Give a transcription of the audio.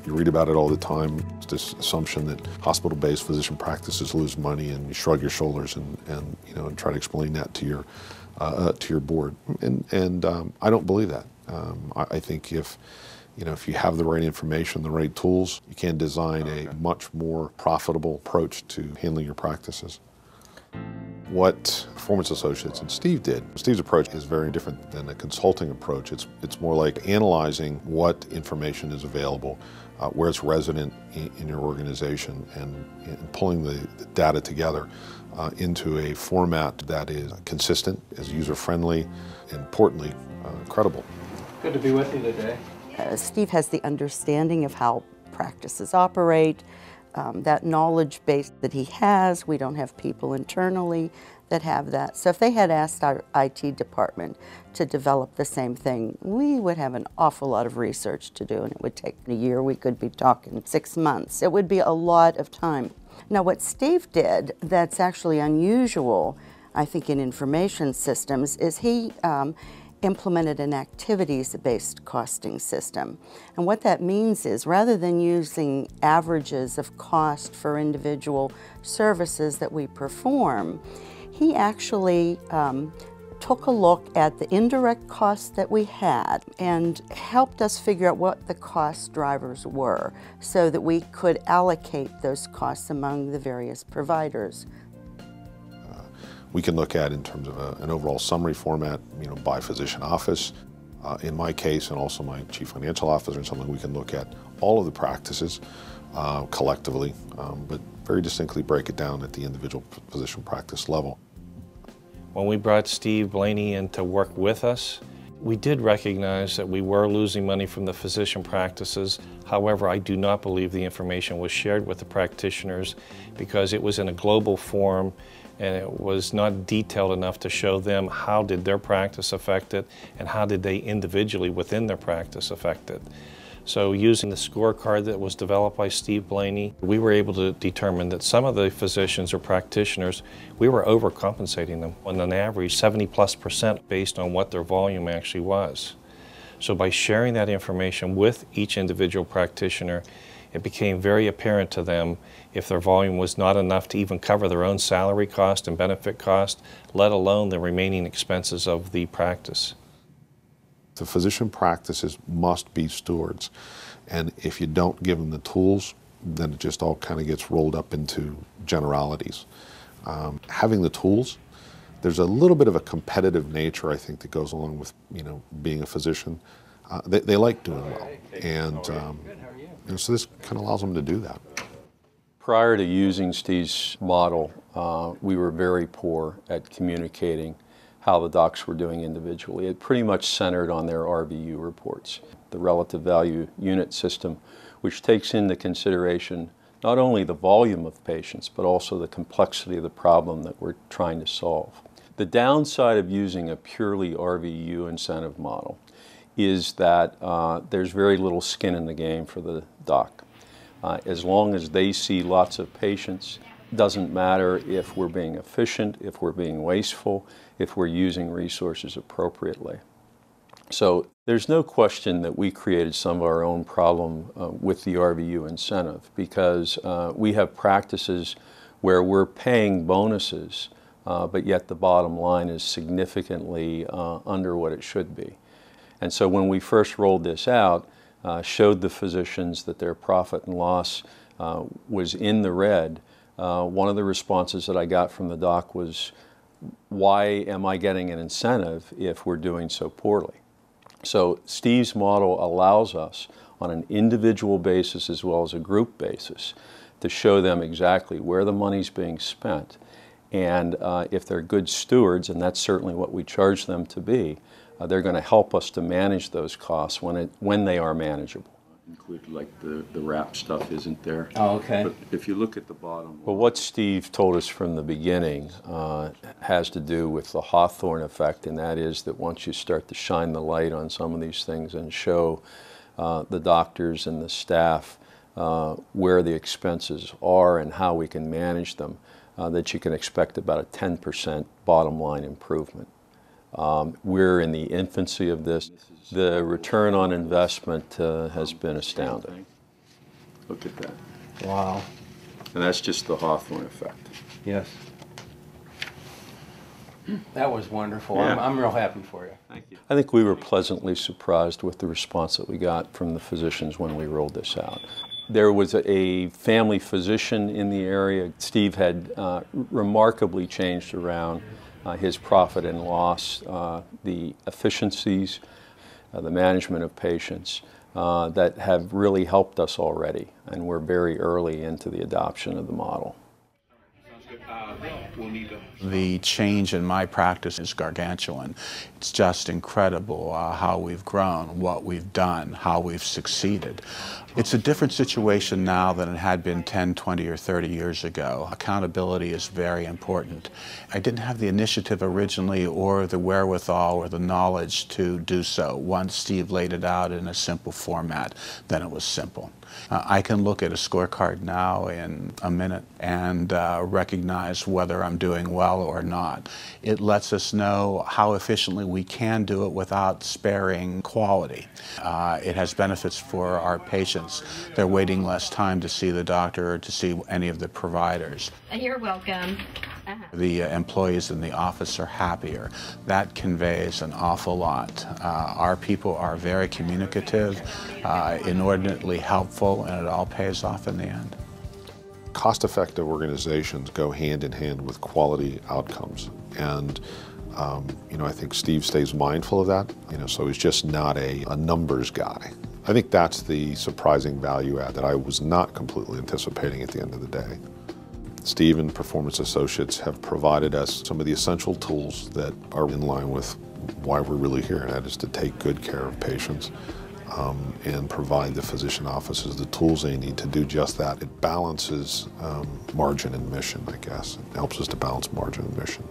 You read about it all the time. It's this assumption that hospital-based physician practices lose money, and you shrug your shoulders and try to explain that to your board. And I don't believe that. I think if you have the right information, the right tools, you can design a much more profitable approach to handling your practices. What Performance Associates and Steve did, Steve's approach is very different than a consulting approach. It's more like analyzing what information is available, where it's resident in your organization, and pulling the data together into a format that is consistent, is user-friendly, and importantly, credible. Good to be with you today. Steve has the understanding of how practices operate, that knowledge base that he has. We don't have people internally that have that. So if they had asked our IT department to develop the same thing, we would have an awful lot of research to do, and it would take a year. We could be talking 6 months. It would be a lot of time. Now, what Steve did that's actually unusual, I think, in information systems is he implemented an activities-based costing system. And what that means is, rather than using averages of cost for individual services that we perform, he actually took a look at the indirect costs that we had and helped us figure out what the cost drivers were so that we could allocate those costs among the various providers. We can look at, in terms of an overall summary format, by physician office. In my case, and also my chief financial officer and something, we can look at all of the practices collectively, but very distinctly break it down at the individual physician practice level. When we brought Steve Blaney in to work with us, we did recognize that we were losing money from the physician practices. However, I do not believe the information was shared with the practitioners because it was in a global form and it was not detailed enough to show them how did their practice affect it and how did they individually within their practice affect it. So using the scorecard that was developed by Steve Blaney, we were able to determine that some of the physicians or practitioners, we were overcompensating them on an average 70+% based on what their volume actually was. So by sharing that information with each individual practitioner, it became very apparent to them if their volume was not enough to even cover their own salary cost and benefit cost, let alone the remaining expenses of the practice. The physician practices must be stewards, and if you don't give them the tools, then it just all kind of gets rolled up into generalities. Having the tools, there's a little bit of a competitive nature, I think, that goes along with being a physician. They like doing well, and so this kind of allows them to do that. Prior to using Steve's model, we were very poor at communicating how the docs were doing individually. It pretty much centered on their RVU reports, the relative value unit system, which takes into consideration not only the volume of patients, but also the complexity of the problem that we're trying to solve. The downside of using a purely RVU incentive model is that there's very little skin in the game for the doc. As long as they see lots of patients, doesn't matter if we're being efficient, if we're being wasteful, if we're using resources appropriately. So there's no question that we created some of our own problem with the RVU incentive, because we have practices where we're paying bonuses, but yet the bottom line is significantly under what it should be. And so when we first rolled this out, showed the physicians that their profit and loss was in the red, one of the responses that I got from the doc was, why am I getting an incentive if we're doing so poorly? So Steve's model allows us on an individual basis as well as a group basis to show them exactly where the money's being spent. And if they're good stewards, and that's certainly what we charge them to be, they're going to help us to manage those costs when they are manageable. Include like the wrap stuff isn't there. Oh, okay. But if you look at the bottom. Well, what Steve told us from the beginning has to do with the Hawthorne effect, and that is that once you start to shine the light on some of these things and show the doctors and the staff where the expenses are and how we can manage them, that you can expect about a 10% bottom line improvement. We're in the infancy of this. The return on investment has been astounding. Look at that. Wow. And that's just the Hawthorne effect. Yes. That was wonderful. Yeah. I'm real happy for you. Thank you. I think we were pleasantly surprised with the response that we got from the physicians when we rolled this out. There was a family physician in the area. Steve had remarkably changed around his profit and loss, the efficiencies, the management of patients that have really helped us already, and we're very early into the adoption of the model. The change in my practice is gargantuan. It's just incredible how we've grown, what we've done, how we've succeeded. It's a different situation now than it had been 10, 20, or 30 years ago. Accountability is very important. I didn't have the initiative originally or the wherewithal or the knowledge to do so. Once Steve laid it out in a simple format, then it was simple. I can look at a scorecard now in a minute and recognize whether I'm doing well or not. It lets us know how efficiently we can do it without sparing quality. It has benefits for our patients. They're waiting less time to see the doctor or to see any of the providers. You're welcome. The employees in the office are happier. That conveys an awful lot. Our people are very communicative, inordinately helpful, and it all pays off in the end. Cost-effective organizations go hand in hand with quality outcomes, and I think Steve stays mindful of that. So he's just not a numbers guy. I think that's the surprising value add that I was not completely anticipating at the end of the day. Steve and Performance Associates have provided us some of the essential tools that are in line with why we're really here, and that is to take good care of patients and provide the physician offices the tools they need to do just that. It balances margin and mission, I guess. It helps us to balance margin and mission.